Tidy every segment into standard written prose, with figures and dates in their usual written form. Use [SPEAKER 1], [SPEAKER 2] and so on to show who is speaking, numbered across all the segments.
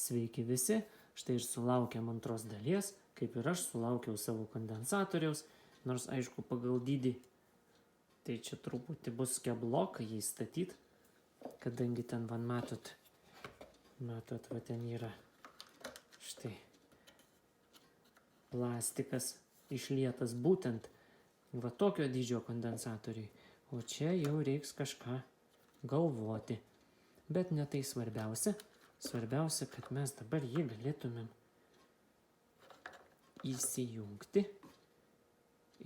[SPEAKER 1] Sveiki visi, štai ir sulaukėm antros dalies, kaip ir aš sulaukiau savo kondensatoriaus, nors aišku pagal dydį, tai čia truputį bus kebloka jį statyti, kadangi ten, van matot, va ten yra štai plastikas išlietas būtent va tokio dydžio kondensatoriui, o čia jau reiks kažką galvoti. Bet ne tai svarbiausia. Svarbiausia, kad mes dabar jį galėtumėm įsijungti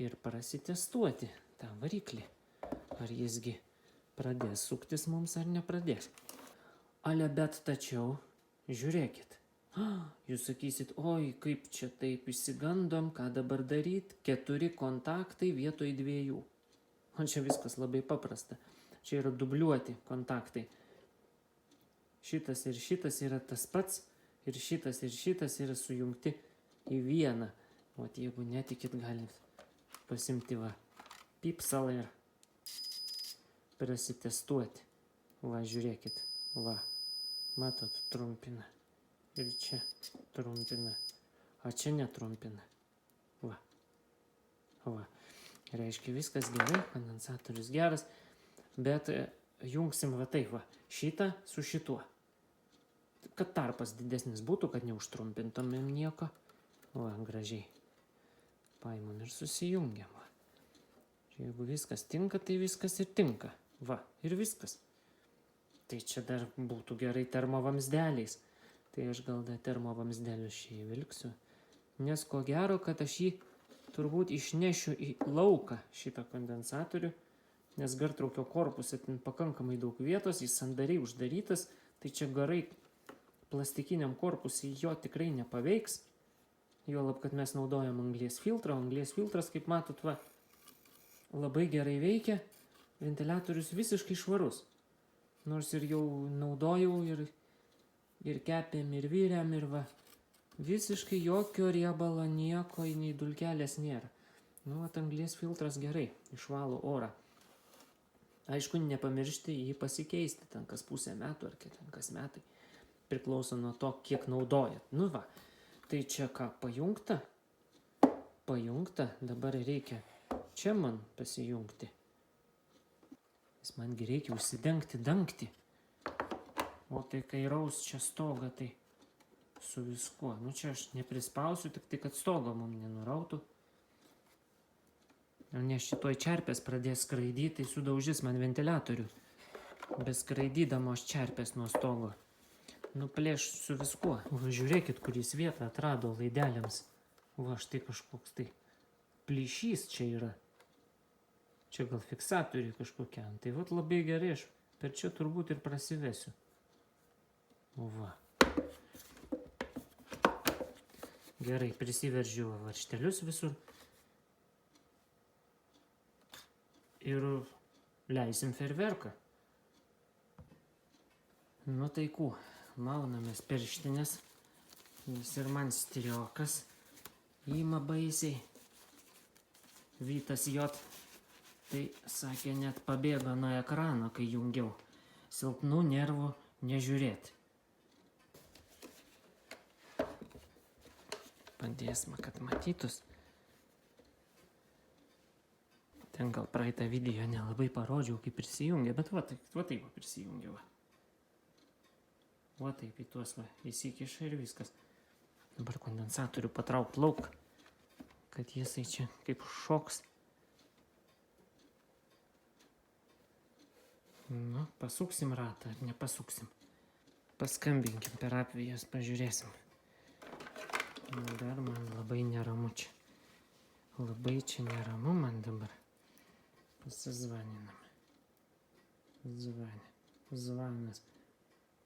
[SPEAKER 1] ir prasitestuoti tą variklį. Ar jisgi pradės suktis mums ar nepradės. Ale bet tačiau, žiūrėkit. Jūs sakysit, oi, kaip čia taip išsigandom, ką dabar daryt, 4 kontaktai vietoj 2. O čia viskas labai paprasta. Čia yra dubliuoti kontaktai. Šitas ir šitas yra tas pats, ir šitas yra sujungti į vieną. O jeigu netikit, galit pasimti va pipsalą ir prasitestuoti. Va, žiūrėkit, va, matot, trumpina. Ir čia trumpina. O čia netrumpina. Va. Va. Reiškia, viskas gerai, kondensatorius geras, bet jungsim va taip, va, šitą su šituo. Kad tarpas didesnis būtų, kad neužtrumpintumėm nieko. Va, gražiai. Paimam ir susijungiam. Va. Jeigu viskas tinka, tai viskas ir tinka. Va, ir viskas. Tai čia dar būtų gerai termovamsdeliais. Tai aš gal dar termovamsdelius čia įvilksiu. Nes ko gero, kad aš jį turbūt išnešiu į lauką šitą kondensatorių, nes gartraukio korpuse ten pakankamai daug vietos, jis sandariai uždarytas, tai čia garai plastikiniam korpusui jo tikrai nepaveiks. Juolab, kad mes naudojam anglies filtrą. Anglies filtras, kaip matot, va, labai gerai veikia. Ventiliatorius visiškai švarus. Nors ir jau naudojau ir kepėm, ir vyrėm, ir va. Visiškai jokio riebalo, nieko, nei dulkelės nėra. Nu, vat anglies filtras gerai, išvalo orą. Aišku, nepamiršti jį pasikeisti, ten kas pusę metų ar ten kas metai. Priklauso nuo to, kiek naudojat. Nu va, tai čia ką, pajungta? Pajungta, dabar reikia čia man pasijungti. Nes mangi reikia užsidengti dangtį. O tai kairaus čia stogą, tai su viskuo. Nu čia aš neprispausiu, tik tai, kad stogo mum nenurautų. Nes šitoj čerpės pradės skraidyti, tai sudaužys man ventiliatorių. Beskraidydamos čerpės nuo stogo. Nuplėš su viskuo. Va, žiūrėkit, kuris vietą atrado laideliams. Va, štai kažkoks tai plyšys čia yra. Čia gal fiksatoriai kažkokiam. Tai vat labai gerai, aš per čia turbūt ir prasivesiu. Va. Gerai, prisiveržiu varžtelius visur. Ir leisim ferverką. Nu tai kų. Maunamės pirštinės, nes ir man striokas įma baisiai. Vytas J. Tai sakė, net pabėgo nuo ekrano, kai jungiau. Silpnų nervų nežiūrėti. Padėsime, kad matytus. Ten gal praeitą video nelabai parodžiau, kaip prisijungė, bet va taip prisijungiau. Va taip į tuos va, įsikiša ir viskas. Dabar kondensatorių patrauk lauk, kad jisai čia kaip šoks. Nu, pasuksim ratą ar nepasuksim. Paskambinkim per apvijas, pažiūrėsim. Dar man labai neramu čia. Labai čia neramu man dabar. Pasizvaninam. Zvanas.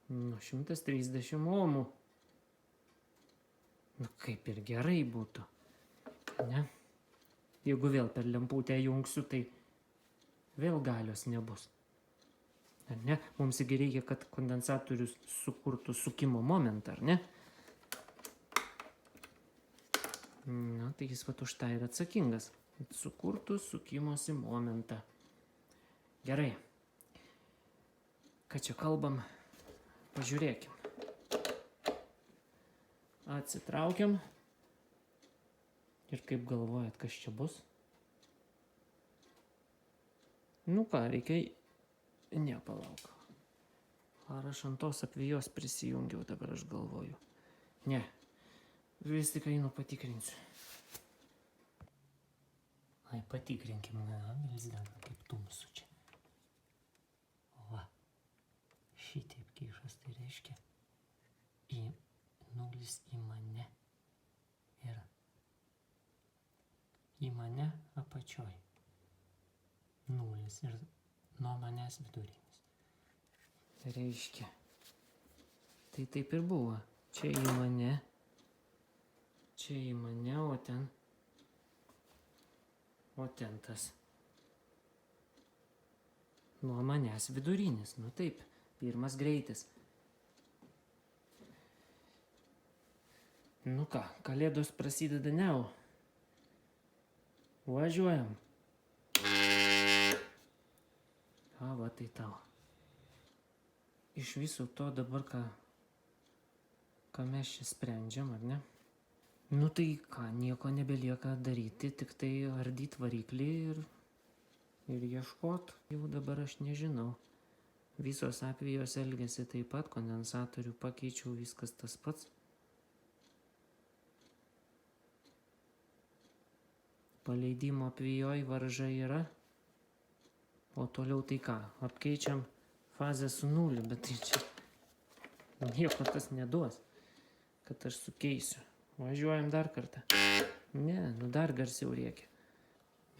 [SPEAKER 1] Nu, 130 ohmų. Nu, kaip ir gerai būtų. Ne? Jeigu vėl per lemputę jungsiu, tai vėl galios nebus. Ar ne? Mums irgi reikia, kad kondensatorius sukurtų sukimo momentą, ar ne? Na, tai jis vat už tą yra atsakingas. Sukurtų sukimosi momentą. Gerai. Ką čia kalbam? Pažiūrėkim. Atsitraukiam. Ir kaip galvojat, kas čia bus? Nu ką, reikia... Ne, palauk. Ar aš ant tos apvijos prisijungiau, dabar aš galvoju. Ne, vis tik einu patikrinsiu. Ai, patikrinkim, vilzdena, kaip tumsu čia. Va, šitaip kišas, tai reiškia nulis į mane ir į mane apačioj. Nulis ir nuo manęs vidurinis. Reiškia, tai taip ir buvo. Čia į mane, o ten tas nuo manęs vidurinis. Nu taip, pirmas greitis. Nu ką, kalėdos prasideda neu. Važiuojam. A, va tai tau. Iš viso to dabar ką mes čia sprendžiam, ar ne? Nu tai ką, nieko nebelieka daryti, tik tai ardyt variklį ir ieškot. Jau dabar aš nežinau. Visos apvijos elgiasi taip pat, kondensatorių pakeičiau, viskas tas pats. Paleidimo apvijoj varža yra. O toliau tai ką, apkeičiam fazę su nuliu, bet tai čia nieko tas neduos, kad aš sukeisiu. Važiuojam dar kartą. Ne, nu dar garsiau reikia.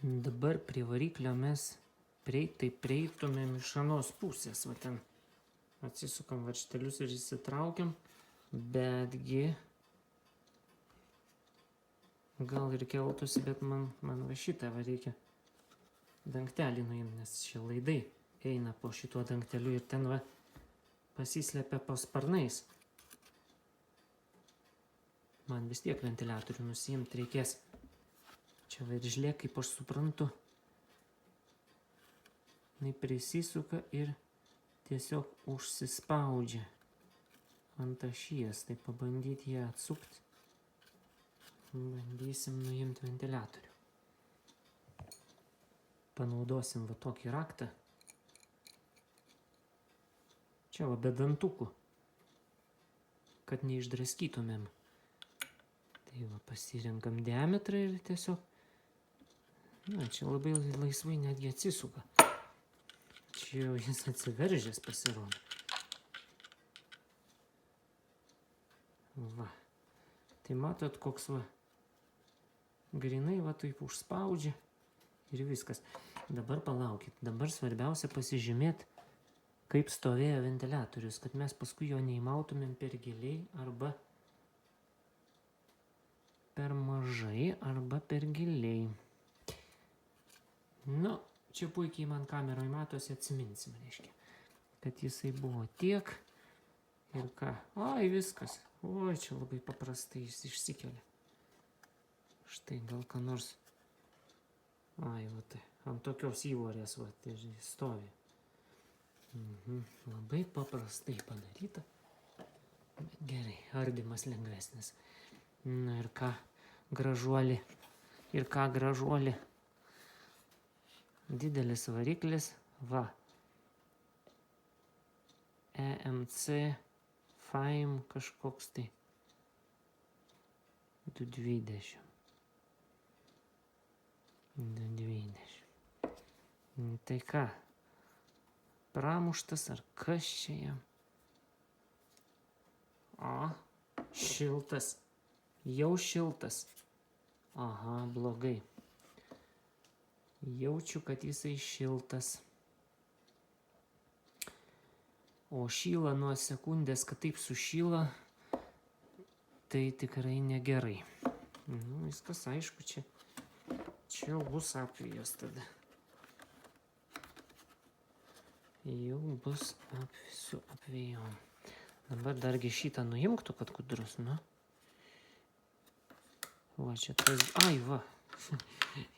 [SPEAKER 1] Dabar prie variklio mes prieitumėm iš anos pusės. Va ten atsisukam varžtelius ir įsitraukiam, betgi gal ir keltųsi, bet man va šitą va reikia dangtelį nuimti, nes šie laidai eina po šituo dangteliu ir ten va pasislepia po sparnais. Man vis tiek ventiliatorių nusiimti reikės. Čia veržlė, kaip aš suprantu, jinai prisisuka ir tiesiog užsispaudžia ant ašies. Tai pabandyti ją atsukti. Bandysim nuimti ventiliatorių. Panaudosim va tokį raktą. Čia va be dantukų, kad neišdraskytumėm. Tai va pasirenkam diametrą ir tiesiog, na, čia labai laisvai netgi atsisuka. Čia jau jis atsiveržęs pasirodo. Va. Tai matot, koks va grinai va taip užspaudžia ir viskas. Dabar palaukit. Dabar svarbiausia pasižymėti, kaip stovėjo ventiliatorius, kad mes paskui jo neįmautumėm per giliai arba per mažai arba per giliai. Nu, čia puikiai man kameroj matosi, atsiminsim, reiškia, kad jisai buvo tiek ir ką. Ai, viskas. Oi, čia labai paprastai jis išsikelia. Štai, gal ką nors. Ai, va tai, ant tokios įvorės, va, tai stovi. Labai paprastai padaryta. Bet gerai, ardymas lengvesnis. Na ir ką, gražuolį. Ir ką, gražuolį. Didelis variklis, va. EMC FAIM kažkoks tai 220. 220. Tai ką, pramuštas ar kas čia jam? O, šiltas. Jau šiltas. Aha, blogai. Jaučiu, kad jisai šiltas. O šyla nuo sekundės, kad taip sušyla, tai tikrai negerai. Nu, viskas aišku, čia jau bus apvijos tada. Jau bus su apvijom. Dabar dargi šitą nuimktų, kad kudrus, nu. Va, čia tas... Ai, va.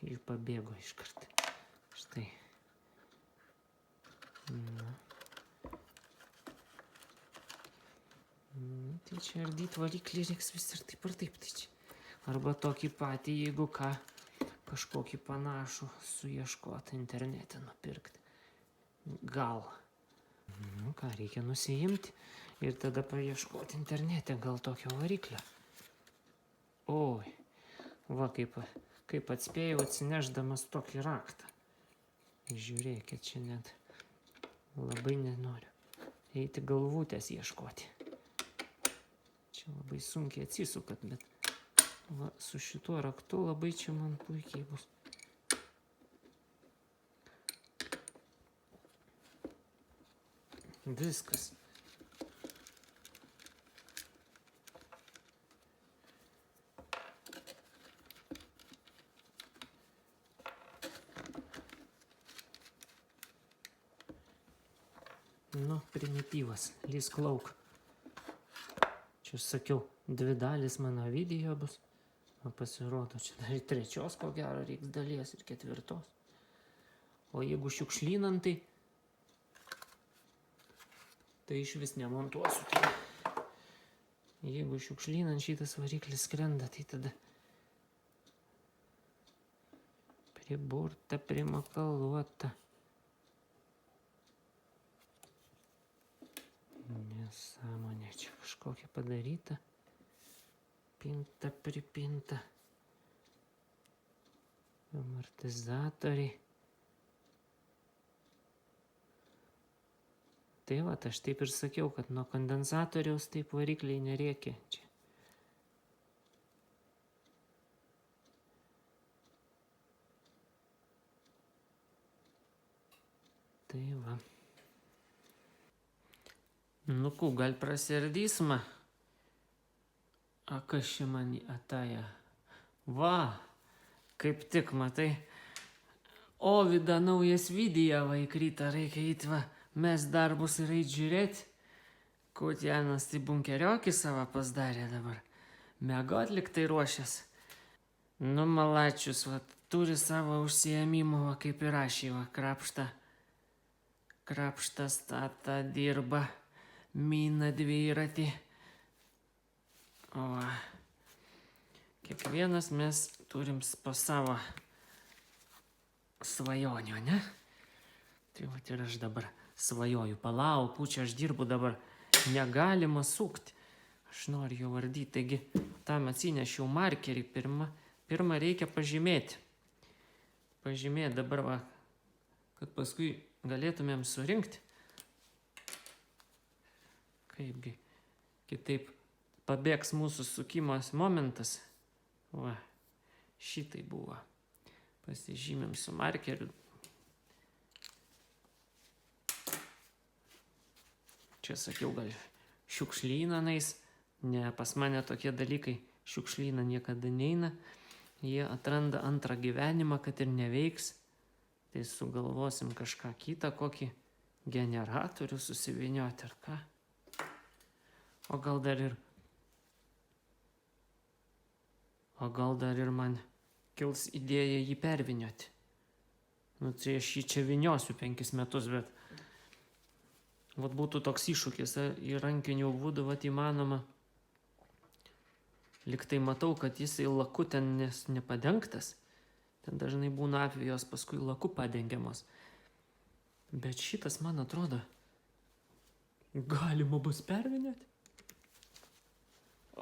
[SPEAKER 1] Ir pabėgo iškart. Štai. Tai čia ardyti variklį reiks vis ir taip. Tai čia. Arba tokį patį, jeigu ką, kažkokį panašų suieškoti internete nupirkti. Gal. Ką reikia nusiimti ir tada paieškoti internete gal tokio variklio. Oi, va kaip atspėjau atsinešdamas tokį raktą. Žiūrėkit, čia net labai nenoriu eiti galvutės ieškoti. Čia labai sunkiai atsisukat, bet va, su šituo raktu labai čia man puikiai bus. Viskas. Nu, primityvas, lįsk lauk. Čia sakiau, 2 dalis mano video bus. O pasirodo, čia dar 3 ko gero reiks dalies ir 4. O jeigu šiukšlinant, tai iš vis nemontuosiu. Tai jeigu šiukšlinant šitas variklis skrenda, tai tada priburta, primakaluota. Nesąmonė čia kažkokia padaryta. Pinta, pripinta. Amortizatoriai. Tai va, aš taip ir sakiau, kad nuo kondensatoriaus taip varikliai nerėkia čia. Tai va. Nu, gal prasiardysma? A kas čia man ataja? Va, kaip tik, matai, Ovida naujas video vaikryta, reikia įt va, mes darbus ir eit žiūrėti. Kutjanas tai bunkeriokį savo pasidarė dabar. Miegot liktai ruošęs. Nu, malačius, va, turi savo užsiėmimą, va, kaip ir aš, va, krapšta. Krapšta, stata, dirba, mina dviratį. O, kiekvienas mes turim po savo svajonių, ne? Tai va, ir aš dabar svajoju, palauk, čia aš dirbu dabar, negalima sukti. Aš noriu jau ardyti, taigi tam atsinešiau markerį, pirmą reikia pažymėti. Pažymėti dabar, va, kad paskui galėtumėm surinkti. Kaipgi, kitaip pabėgs mūsų sukimos momentas. Va, šitai buvo. Pasižymėm su markeriu. Čia sakiau, gal šiukšlynanais. Ne, pas mane tokie dalykai šiukšlyną niekada neina. Jie atranda antrą gyvenimą, kad ir neveiks. Tai sugalvosim kažką kitą, kokį generatorių susivinioti ar ką. O gal dar ir man kils idėja jį pervinioti. Nu, tai aš jį čia viniosiu 5 metus, bet vat būtų toks iššūkis, į rankinių būdų vat įmanoma. Liktai matau, kad jisai laku ten nepadengtas. Ten dažnai būna atvejos paskui laku padengiamos. Bet šitas, man atrodo, galima bus pervinioti.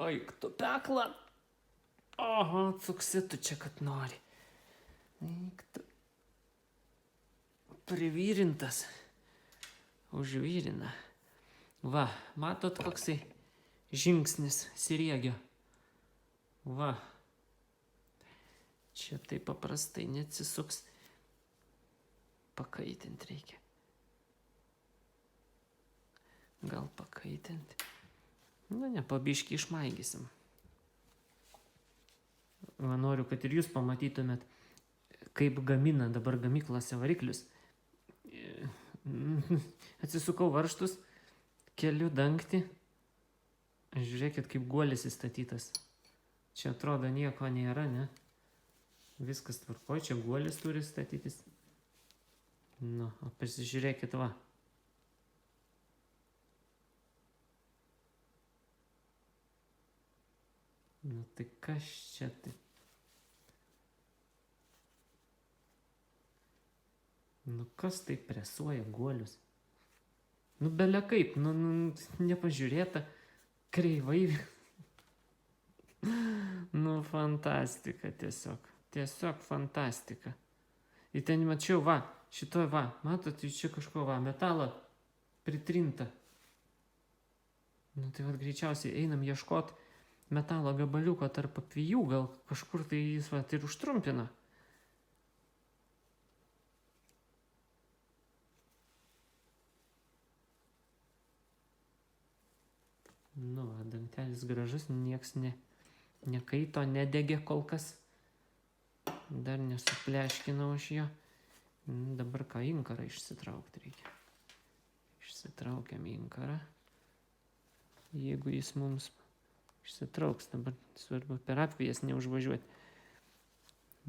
[SPEAKER 1] Oi, tu pekla. Oho, atsuksi tu čia, kad nori. Eik tu. Privyrintas. Užvyrina. Va, matot, koksai žingsnis sriegio. Va. Čia taip paprastai neatsisuks. Pakaitinti reikia. Gal pakaitinti. Nu, ne, pabiškį išmaigysim. Noriu, kad ir jūs pamatytumėt, kaip gamina dabar gamyklose variklius. Atsisukau varžtus, keliu dangtį. Žiūrėkit, kaip guolis įstatytas. Čia atrodo nieko nėra, ne? Viskas tvarkoj, čia guolis turi statytis. Nu, o pasižiūrėkit, va. Nu tai kas čia tai? Nu kas tai presuoja guolius? Nu belia kaip, nepažiūrėta, kreivai. Nu fantastika tiesiog. Tiesiog fantastika. Ir ten mačiau, va, šitoj va, matot, čia kažko va, metalo pritrinta. Nu tai va, greičiausiai einam ieškot metalo gabaliuko tarp apvijų, gal kažkur tai jis va ir užtrumpina. Nu, va, dangtelis gražus, nieks nekaito, nedegė kol kas. Dar nesupleškinau aš jo. Dabar ką, inkarą išsitraukti reikia. Išsitraukiam inkarą. Jeigu jis mums išsitrauks, dabar svarbu per apvijas neužvažiuoti.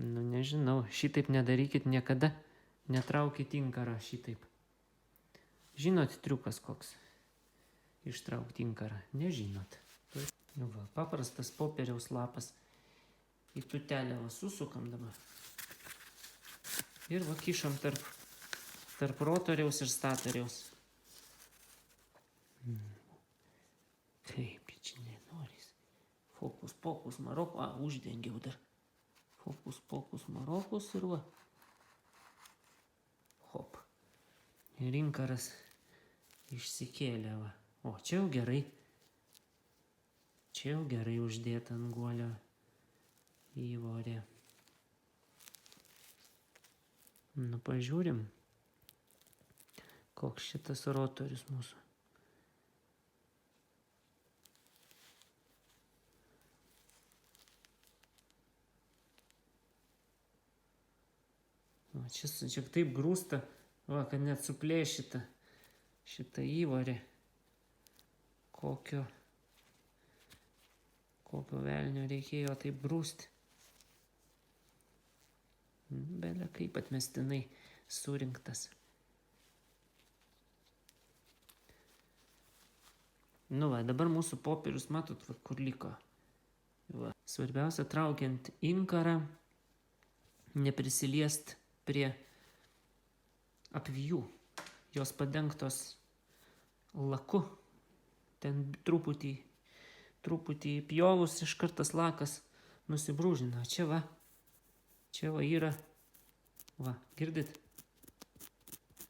[SPEAKER 1] Nu, nežinau, šitaip nedarykit niekada. Netraukit inkarą šitaip. Žinot triukas koks? Ištraukti inkarą. Nežinot. Nu va, paprastas popieriaus lapas. Į tutelę va susukam dabar. Ir va kišam tarp rotoriaus ir statoriaus. Kaip čia nenorės. Fokus, pokus, marokus. Uždengiau dar. Fokus, pokus, marokus ir va. Hop. Ir inkaras išsikėlė va. O, čia jau gerai. Čia jau gerai uždėta ant guolio įvorė. Nu, pažiūrim, koks šitas rotorius mūsų. O, čia taip grūsta, va, kad net suplėšita šitą įvorį. Kokio velnio reikėjo taip grūsti. Belia kaip atmestinai surinktas. Nu va, dabar mūsų popierius, matot, va, kur liko. Va. Svarbiausia, traukiant inkarą, neprisiliest prie apvijų. Jos padengtos laku. Ten truputį pjovus iš kartas lakas nusibrūžina. Čia va yra, va, girdit,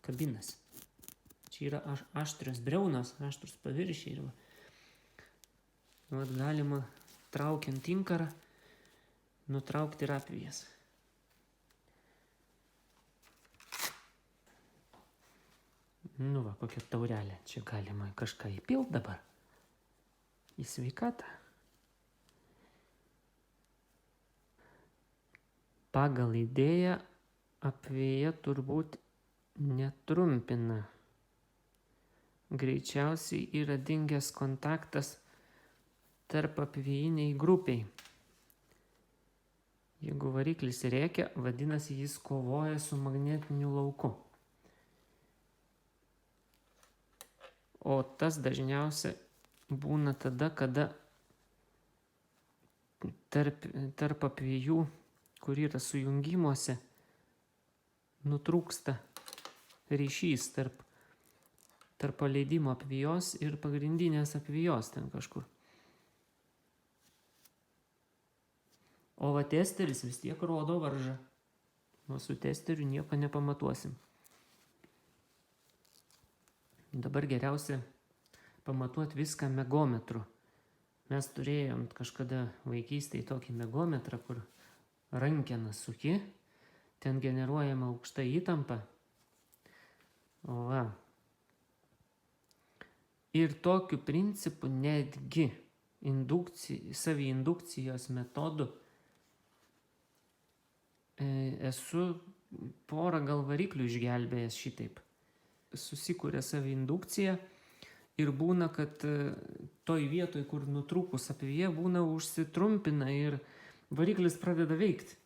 [SPEAKER 1] kabinas. Čia yra aštrios briaunos, aštrus paviršiai. Ir va. Va, galima traukiant inkarą nutraukti ir apvijas. Nu va, kokia taurelė. Čia galima kažką įpilt dabar. Į sveikatą. Pagal idėją apvėja turbūt netrumpina. Greičiausiai yra dingęs kontaktas tarp apvėjiniai grupiai. Jeigu variklis rėkia, vadinasi, jis kovoja su magnetiniu lauku. O tas dažniausiai būna tada, kada tarp apvėjų, kur yra sujungimuose, nutrūksta ryšys tarp paleidimo apvijos ir pagrindinės apvijos ten kažkur. O va testeris vis tiek rodo varžą. O su testeriu nieko nepamatuosim. Dabar geriausia pamatuoti viską megometru. Mes turėjom kažkada vaikystėje tokį megometrą, kur rankeną suki, ten generuojama aukšta įtampa. O va. Ir tokiu principu netgi saviindukcijos metodu esu porą gal variklių išgelbėjęs šitaip. Susikūrė saviindukciją ir būna, kad toj vietoj, kur nutrūkus apvėja, būna užsitrumpina ir variklis pradeda veikti.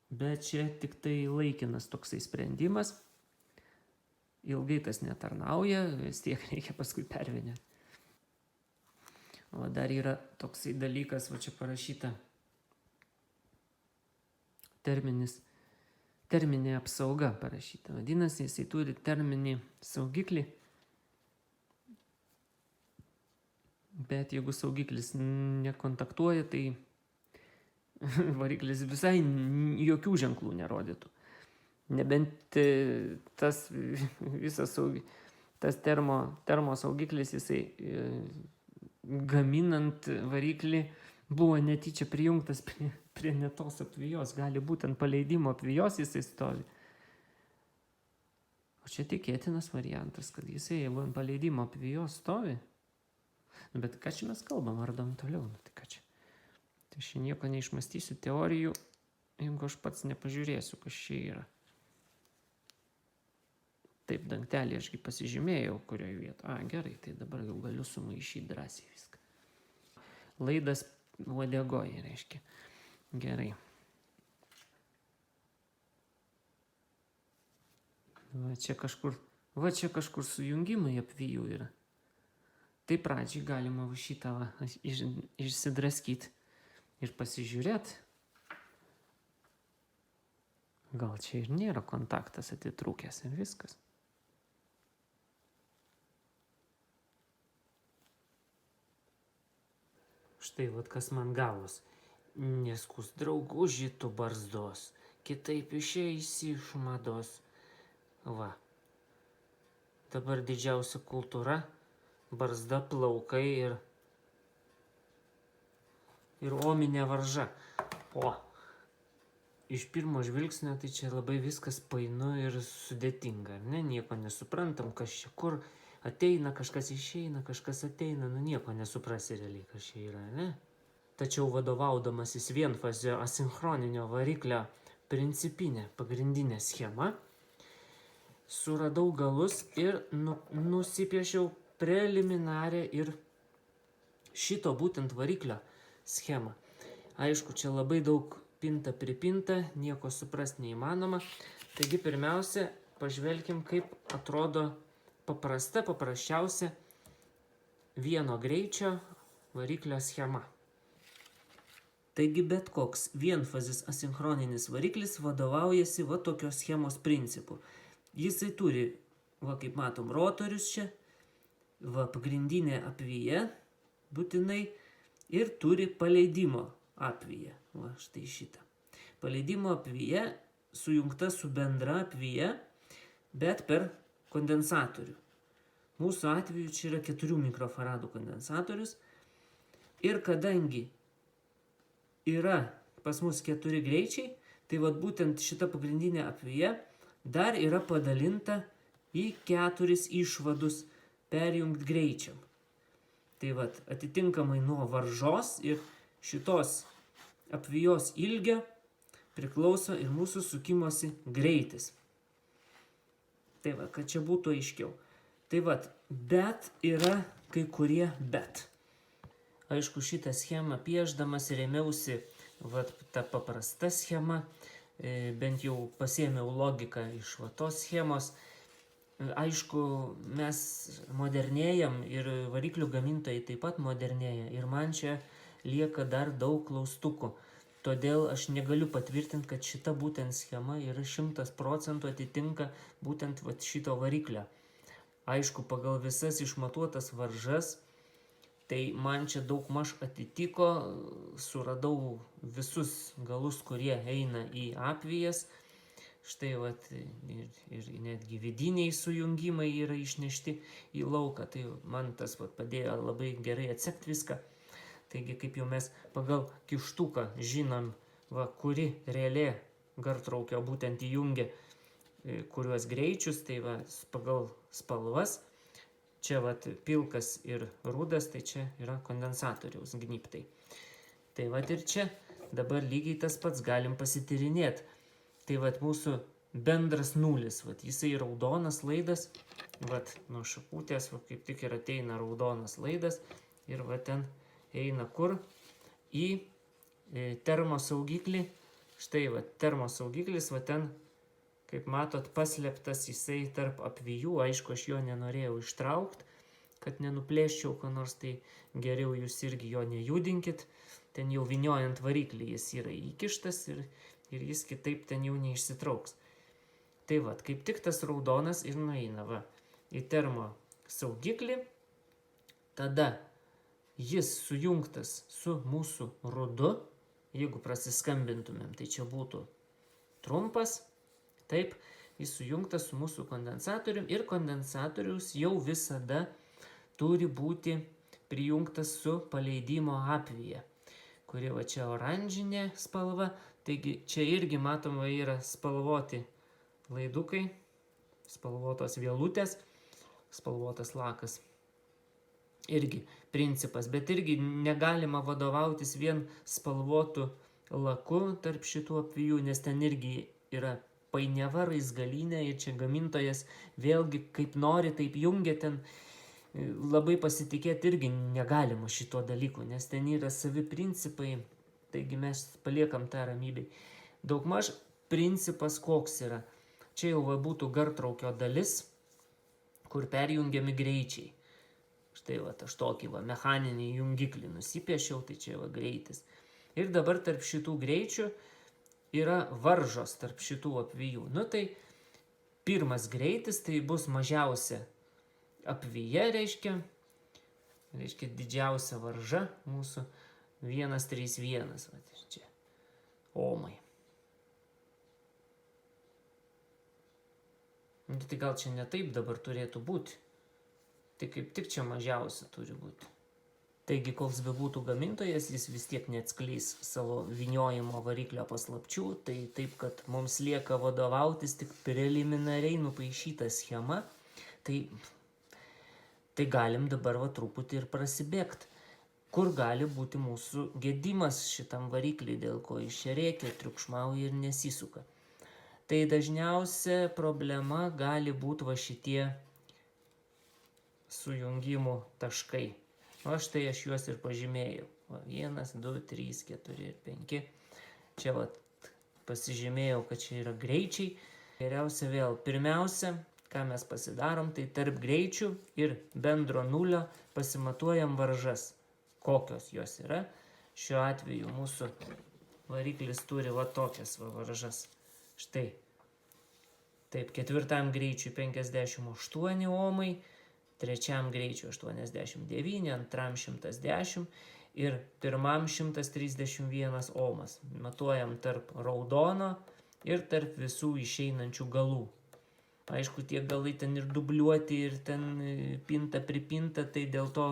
[SPEAKER 1] Bet čia tik tai laikinas toksai sprendimas. Ilgai tas netarnauja, vis tiek reikia paskui pervinėti. O dar yra toksai dalykas, va čia parašyta terminė apsauga parašyta. Vadinasi, jisai turi terminį saugiklį, bet jeigu saugiklis nekontaktuoja, tai variklis visai jokių ženklų nerodytų. Nebent tas visas tas termo saugiklis, jisai gaminant variklį buvo netyčia prijungtas prie netos apvijos. Gali būtent paleidimo apvijos jisai stovi. O čia tikėtinas variantas, kad jisai ant paleidimo apvijos stovi. Bet ką čia mes kalbam, ardom toliau. Tai ką čia? Tai aš nieko neišmastysiu teorijų, jeigu aš pats nepažiūrėsiu, kas čia yra. Taip, dangtelį ašgi pasižymėjau, kurioje vietoje. Gerai, tai dabar jau galiu sumaišyti drąsiai viską. Laidas uodegoje, reiškia. Gerai. Va čia kažkur sujungimai apvijų yra. Tai pradžiai galima šitą išsidraskyti ir pasižiūrėti. Gal čia ir nėra kontaktas atitrūkęs ir viskas. Štai vat kas man gavos. Neskus drauguži tu barzdos, kitaip išeisi iš mados. Va. Dabar didžiausia kultūra, barzda, plaukai ir ominė varža. O, iš pirmo žvilgsnio tai čia labai viskas painu ir sudėtinga, ne? Nieko nesuprantam, kas čia kur. Ateina, kažkas išeina, kažkas ateina, nieko nesuprasi realiai, kas čia yra, ne? Tačiau vadovaudamasis vienfazio asinchroninio variklio principinė pagrindinė schema, suradau galus ir nusipiešiau preliminarę ir šito būtent variklio schemą. Aišku, čia labai daug pinta pripinta, nieko suprast neįmanoma. Taigi pirmiausia, pažvelkim, kaip atrodo paprasčiausia vieno greičio variklio schema. Taigi bet koks vienfazis asinchroninis variklis vadovaujasi va tokios schemos principu. Jisai turi, va kaip matom, rotorius čia, va pagrindinė apvija būtinai ir turi paleidimo apviją. Va štai šitą. Paleidimo apvija sujungta su bendra apvija, bet per kondensatorių. Mūsų atveju čia yra 4 mikrofaradų kondensatorius ir kadangi yra pas mus 4 greičiai, tai vat būtent šita pagrindinė apvija dar yra padalinta į 4 išvadus perjungt greičiam. Tai vat atitinkamai nuo varžos ir šitos apvijos ilgio priklauso ir mūsų sukimosi greitis. Tai va, kad čia būtų aiškiau. Tai va, bet yra kai kurie bet. Aišku, šitą schemą piešdamas rėmiausi tą paprastą schemą, bent jau pasėmiau logiką iš tos schemos. Aišku, mes modernėjam ir variklių gamintojai taip pat modernėja ir man čia lieka dar daug klaustukų. Todėl aš negaliu patvirtinti, kad šita būtent schema yra 100% atitinka būtent šito variklio. Aišku, pagal visas išmatuotas varžas, tai man čia daug maž atitiko, suradau visus galus, kurie eina į apvijas. Štai ir netgi vidiniai sujungimai yra išnešti į lauką, tai man tas padėjo labai gerai atsekti viską. Taigi, kaip jau mes pagal kištuką žinom, kuri realiai gartraukio būtent įjungia kuriuos greičius, tai pagal spalvas, čia pilkas ir rudas, tai čia yra kondensatoriaus gnybtai. Tai ir čia dabar lygiai tas pats galim pasityrinėti. Tai mūsų bendras nulis, jisai raudonas laidas, nuo šakutės kaip tik ir ateina raudonas laidas ir ten eina kur? Į termosaugiklį. Štai termosaugiklis, ten, kaip matot, paslėptas jisai tarp apvijų. Aišku, aš jo nenorėjau ištraukti, kad nenuplėščiau, ko nors, tai geriau jūs irgi jo nejudinkit. Ten jau vyniojant variklį jis yra įkištas ir jis kitaip ten jau neišsitrauks. Tai vat, kaip tik tas raudonas ir nueina į termo saugiklį, tada jis sujungtas su mūsų rudu, jeigu prasiskambintumėm, tai čia būtų trumpas, taip, jis sujungtas su mūsų kondensatorium ir kondensatorius jau visada turi būti prijungtas su paleidimo apvyje, kuri va čia oranžinė spalva, taigi čia irgi matoma yra spalvoti laidukai, spalvotos vielutės, spalvotas lakas. Irgi principas, bet irgi negalima vadovautis vien spalvotų laku tarp šitų apvijų, nes ten irgi yra painiava, raizgalynė ir čia gamintojas vėlgi kaip nori, taip jungia, ten labai pasitikėti irgi negalima šito dalyko, nes ten yra savi principai, taigi mes paliekam tą ramybę. Daugmaž principas koks yra. Čia jau būtų gartraukio dalis, kur perjungiami greičiai. Štai aš tokį mechaninį jungiklį nusipiešiau, tai čia greitis. Ir dabar tarp šitų greičių yra varžos tarp šitų apvijų. Nu tai pirmas greitis tai bus mažiausia apvyje, reiškia didžiausia varža mūsų 131. Čia ohmai. Tai gal čia ne taip dabar turėtų būti. Tai kaip tik čia mažiausia turi būti. Taigi, koks be būtų gamintojas, jis vis tiek neatskleis savo vyniojimo variklio paslapčių, tai taip, kad mums lieka vadovautis tik preliminariai nupaišyta schema, tai galim dabar truputį ir prasibėgti. Kur gali būti mūsų gedimas šitam variklį, dėl ko jis čia rėkia, triukšmauja ir nesisuka. Tai dažniausia problema gali būti šitie sujungimų taškai. O štai aš juos ir pažymėjau. 1, 2, 3, 4 ir 5. Čia pasižymėjau, kad čia yra greičiai. Geriausia vėl. Pirmiausia, ką mes pasidarom, tai tarp greičių ir bendro nulio pasimatuojam varžas. Kokios jos yra. Šiuo atveju mūsų variklis turi tokias varžas. Štai. Taip, ketvirtam greičiui 58 ohmai. Trečiam greičiu 89, antram 110 ir pirmam 131 ohmas. Matuojam tarp raudono ir tarp visų išeinančių galų. Aišku, tie galai ten ir dubliuoti, ir ten pinta pripinta, tai dėl to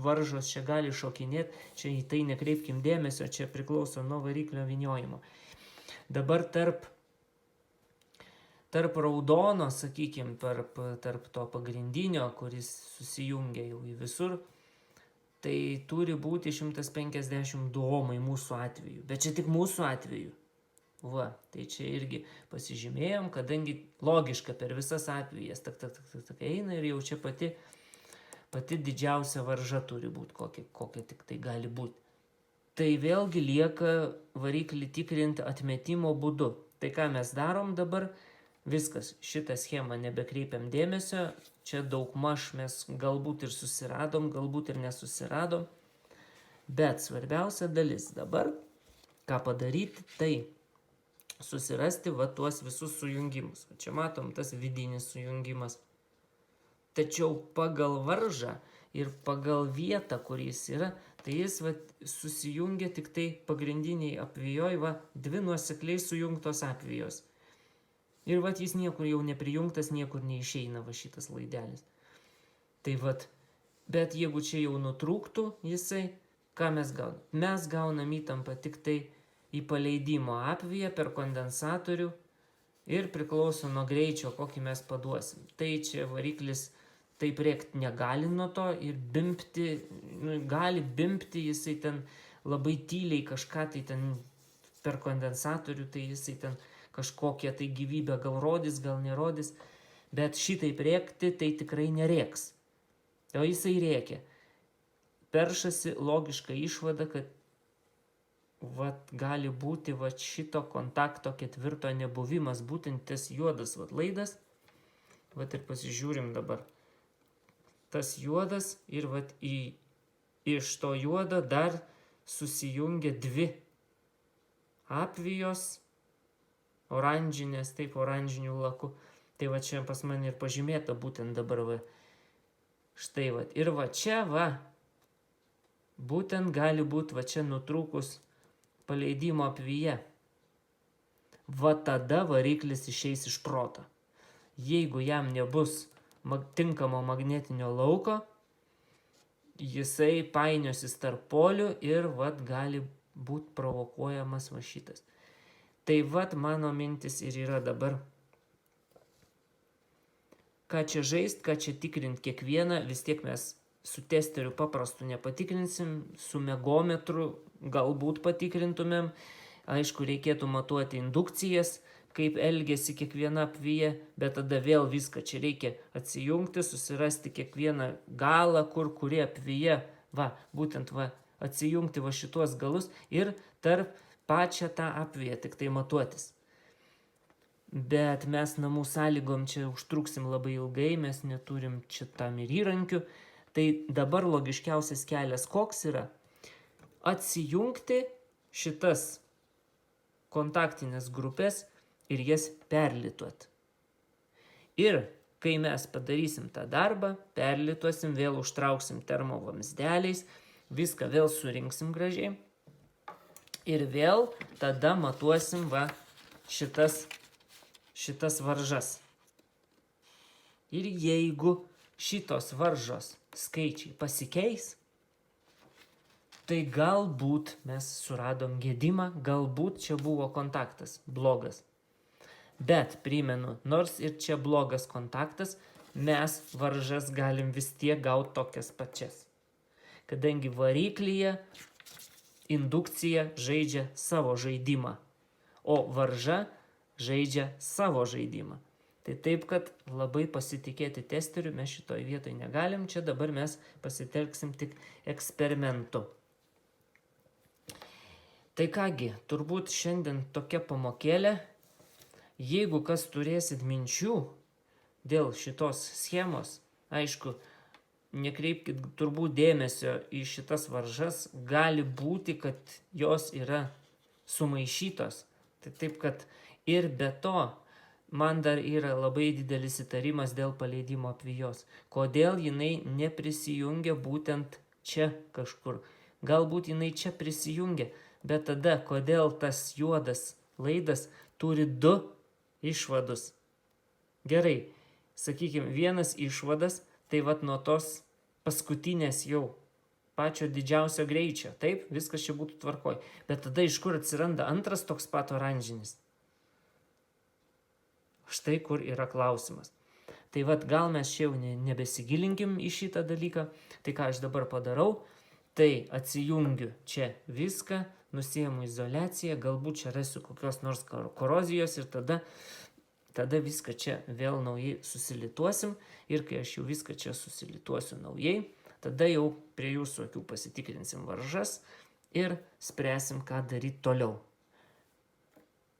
[SPEAKER 1] varžos čia gali šokinėti. Čia į tai nekreipkim dėmesio, čia priklauso nuo variklio vyniojimo. Dabar tarp raudono, sakykime, tarp to pagrindinio, kuris susijungia jau į visur, tai turi būti 152 ohmai mūsų atveju. Bet čia tik mūsų atveju. Tai čia irgi pasižymėjom, kadangi logiška per visas atvejas eina ir jau čia pati didžiausia varža turi būti, kokia tik tai gali būti. Tai vėlgi lieka variklį tikrinti atmetimo būdu. Tai ką mes darom dabar? Viskas, šitą schemą nebekreipiam dėmesio, čia daugmaž mes galbūt ir susiradom, galbūt ir nesusiradom, bet svarbiausia dalis dabar, ką padaryti, tai susirasti tuos visus sujungimus. Čia matom tas vidinis sujungimas. Tačiau pagal varžą ir pagal vietą, kur jis yra, tai jis susijungia tik tai pagrindiniai apvijoj, dvi nuosekliai sujungtos apvijos. Ir jis niekur jau neprijungtas, niekur neišeina šitas laidelis. Tai bet jeigu čia jau nutrūktų jisai, ką mes gaunam? Mes gaunam įtampą tik tai į paleidimo apviją per kondensatorių ir priklauso nuo greičio, kokį mes paduosim. Tai čia variklis taip rėkti negali nuo to ir bimpti, gali bimpti, jisai ten labai tyliai kažką tai ten per kondensatorių, tai jisai ten kažkokią tai gyvybę gal rodys, gal nerodys, bet šitaip rėkti tai tikrai nerėks. O jisai rėkia. Peršasi logiška išvada, kad gali būti šito kontakto ketvirto nebuvimas, būtent tas juodas laidas. Ir pasižiūrim dabar. tas juodas ir vat iš to juodo dar susijungia dvi apvijos oranžinės, taip oranžinių lakų. Tai va čia pas mane ir pažymėta būtent dabar va. Štai va. Ir va čia va. Būtent gali būti va čia nutrūkus paleidimo apvyje. Va tada variklis išeis iš proto. Jeigu jam nebus tinkamo magnetinio lauko, jisai painiosis tarp polių ir vat gali būti provokuojamas va šitas. Tai vat mano mintis ir yra dabar. Ką čia žaist, ką čia tikrint kiekvieną, vis tiek mes su testeriu paprastu nepatikrinsim, su megometru galbūt patikrintumėm. Aišku, reikėtų matuoti indukcijas, kaip elgėsi kiekviena apvyje, bet tada vėl viską čia reikia atsijungti, susirasti kiekvieną galą, kuri apvyje, va, būtent va, atsijungti va šitos galus ir tarp pačią tą apvyje tik tai matuotis. Bet mes namų sąlygom čia užtruksim labai ilgai, mes neturim čia tam ir įrankių. Tai dabar logiškiausias kelias koks yra? Atsijungti šitas kontaktinės grupės ir jas perlituot. Ir kai mes padarysim tą darbą, perlituosim, vėl užtrauksim termovamsdeliais, viską vėl surinksim gražiai. Ir vėl tada matuosim va šitas varžas. Ir jeigu šitos varžos skaičiai pasikeis, tai galbūt mes suradom gedimą, galbūt čia buvo kontaktas blogas. Bet primenu, nors ir čia blogas kontaktas, mes varžas galim vis tiek gauti tokias pačias. Kadangi variklyje indukcija žaidžia savo žaidimą, o varža žaidžia savo žaidimą. Tai taip, kad labai pasitikėti testeriu mes šitoj vietoj negalim, čia dabar mes pasitelksim tik eksperimentu. Tai kągi, turbūt šiandien tokia pamokėlė. Jeigu kas turėsit minčių dėl šitos schemos, aišku, nekreipkit turbūt dėmesio į šitas varžas, gali būti, kad jos yra sumaišytos. Tai taip, kad ir be to, man dar yra labai didelis įtarimas dėl paleidimo apvijos. Kodėl jinai neprisijungia būtent čia kažkur? Galbūt jinai čia prisijungia, bet tada kodėl tas juodas laidas turi du išvadus? Gerai, sakykime, vienas išvadas, tai vat nuo tos paskutinės jau pačio didžiausio greičio. Taip, viskas čia būtų tvarkoj. Bet tada iš kur atsiranda antras toks pat oranžinis? Štai kur yra klausimas. Tai vat gal mes čia jau nebesigilinkim į šitą dalyką. Tai ką aš dabar padarau, tai atsijungiu čia viską, nusiėmu izoliaciją, galbūt čia rasiu kokios nors korozijos ir tada viską čia vėl naujai susilituosim. Ir kai aš jau viską čia susilituosiu naujai, tada jau prie jūsų akių pasitikrinsim varžas ir spręsim, ką daryti toliau.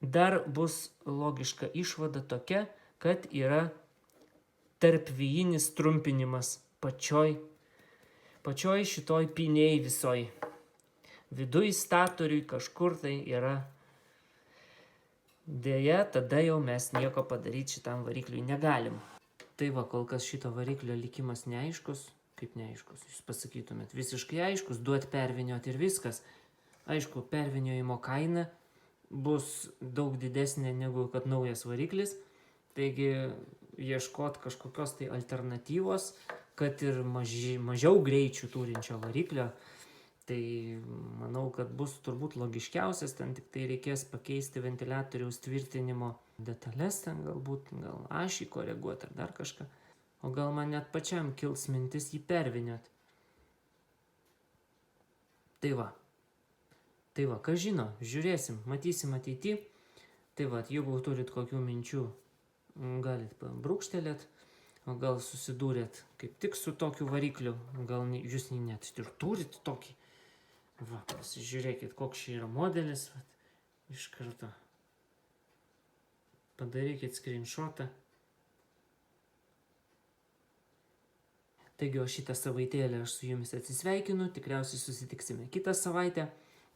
[SPEAKER 1] Dar bus logiška išvada tokia, kad yra tarpvijinis trumpinimas pačioj šitoj pynėj visoj. Viduj statoriui kažkur tai yra. Deja, tada jau mes nieko padaryti šitam varikliui negalim. Tai va, kol kas šito variklio likimas neaiškus. Kaip neaiškus? Jūs pasakytumėt, visiškai aiškus, duot perviniot ir viskas. Aišku, perviniojimo kaina bus daug didesnė negu kad naujas variklis. Taigi, ieškot kažkokios tai alternatyvos, kad ir mažiau greičių turinčio variklio. Tai manau, kad bus turbūt logiškiausias, ten tik tai reikės pakeisti ventiliatoriaus tvirtinimo detalės, ten galbūt, gal ašį koreguoti ar dar kažką. O gal man net pačiam kils mintis jį perviniot. Tai va, kas žino, žiūrėsim, matysim ateity. Tai va, jeigu turit kokių minčių, galit brūkštelėt. O gal susidūrėt kaip tik su tokiu varikliu, gal jūs net ir turit tokį. Va, pasižiūrėkit, koks čia yra modelis, va, iš karto. Padarykit screenshotą. Taigi, o šitą savaitėlę aš su jumis atsisveikinu, tikriausiai susitiksime kitą savaitę.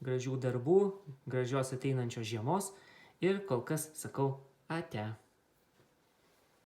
[SPEAKER 1] Gražių darbų, gražios ateinančios žiemos ir kol kas sakau ate.